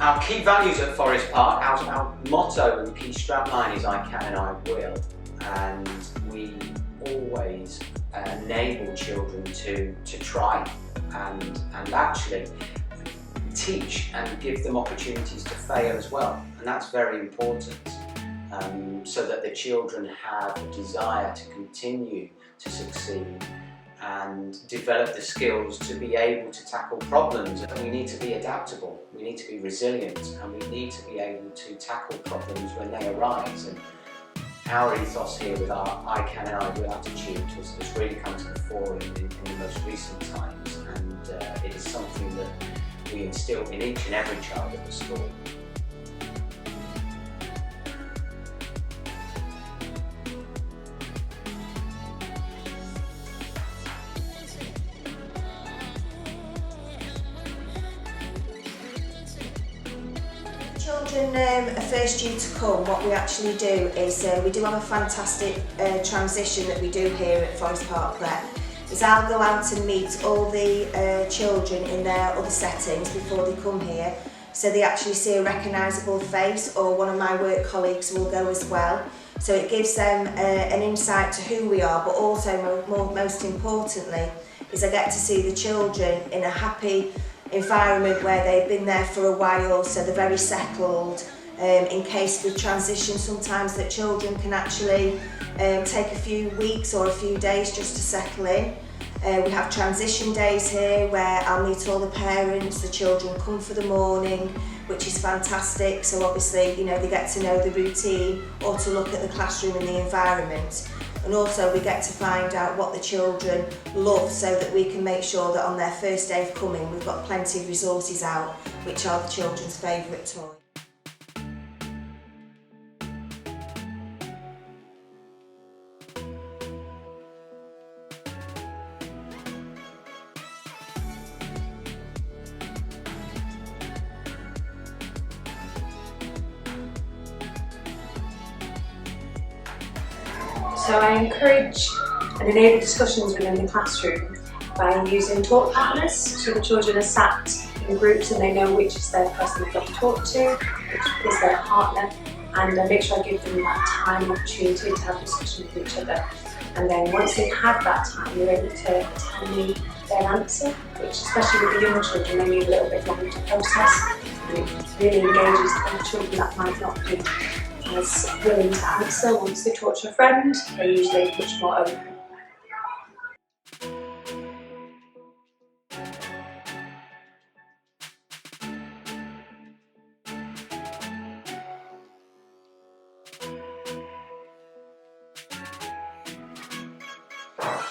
Our key values at Forest Park, our motto and key strapline is I can and I will, and we always enable children to try and actually teach and give them opportunities to fail as well, and that's very important, so that the children have a desire to continue to succeed and develop the skills to be able to tackle problems. And we need to be adaptable, we need to be resilient, and we need to be able to tackle problems when they arise. And our ethos here with our I can and I will attitude has really come to the fore in the most recent times, and it is something that we instill in each and every child at the school. Children are first due to come, what we actually do is we do have a fantastic transition that we do here at Forest Park Prep. Is I'll go out and meet all the children in their other settings before they come here, so they actually see a recognisable face, or one of my work colleagues will go as well. So it gives them an insight to who we are, but also most importantly is I get to see the children in a happy environment where they've been there for a while, so they're very settled. In case we transition, sometimes that children can actually take a few weeks or a few days just to settle in. We have transition days here where I'll meet all the parents, the children come for the morning, which is fantastic. So obviously, you know, they get to know the routine or to look at the classroom and the environment. And also we get to find out what the children love, so that we can make sure that on their first day of coming we've got plenty of resources out, which are the children's favourite toys. So I encourage and enable discussions within the classroom by using talk partners, so the children are sat in groups and they know which is their person they've got to talk to, which is their partner, and I make sure I give them that time and opportunity to have discussions with each other. And then once they've had that time, they're able to tell me their answer, which especially with the younger children, they need a little bit longer to process, and it really engages the children that might not be as willing to answer. Once they talk to a friend, they're usually much more open.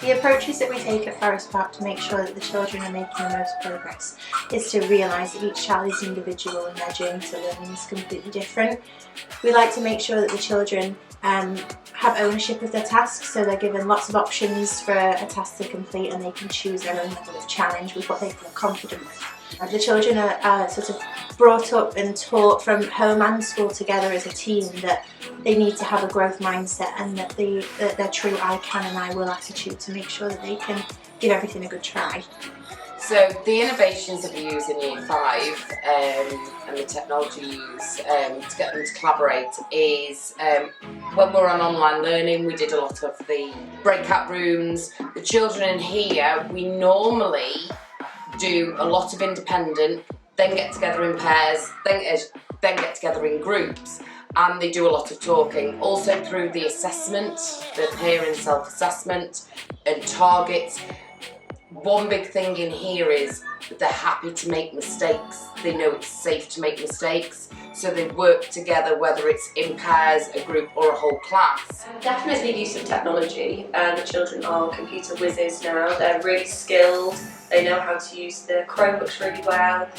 The approaches that we take at Forest Park to make sure that the children are making the most progress is to realise that each child is individual and their journey to learning is completely different. We like to make sure that the children have ownership of their tasks, so they're given lots of options for a task to complete and they can choose their own level of challenge with what they feel confident with. The children are sort of brought up and taught from home and school together as a team that they need to have a growth mindset, and that their true I can and I will attitude to make sure that they can give everything a good try. So the innovations that we use in Year 5 and the technology we use to get them to collaborate is when we're on online learning, we did a lot of the breakout rooms. The children in here, we normally do a lot of independent, then get together in pairs, then get together in groups, and they do a lot of talking. Also through the assessment, the peer and self-assessment and targets. One big thing in here is that they're happy to make mistakes. They know it's safe to make mistakes, so they work together, whether it's in pairs, a group or a whole class. Definitely use of technology, and the children are computer whizzes now. They're really skilled, they know how to use the Chromebooks really well,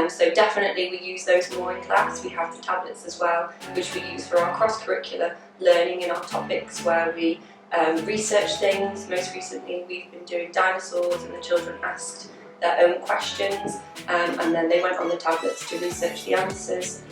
so definitely we use those more in class. We have the tablets as well, which we use for our cross-curricular learning in our topics, where we research things. Most recently we've been doing dinosaurs, and the children asked their own questions, and then they went on the tablets to research the answers.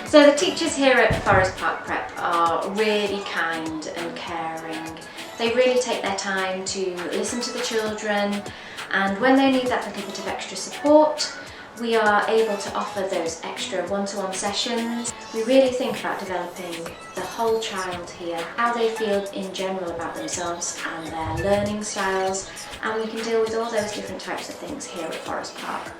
So the teachers here at Forest Park Prep are really kind and caring. They really take their time to listen to the children, and when they need that little bit of extra support, we are able to offer those extra one-to-one sessions. We really think about developing the whole child here, how they feel in general about themselves and their learning styles, and we can deal with all those different types of things here at Forest Park.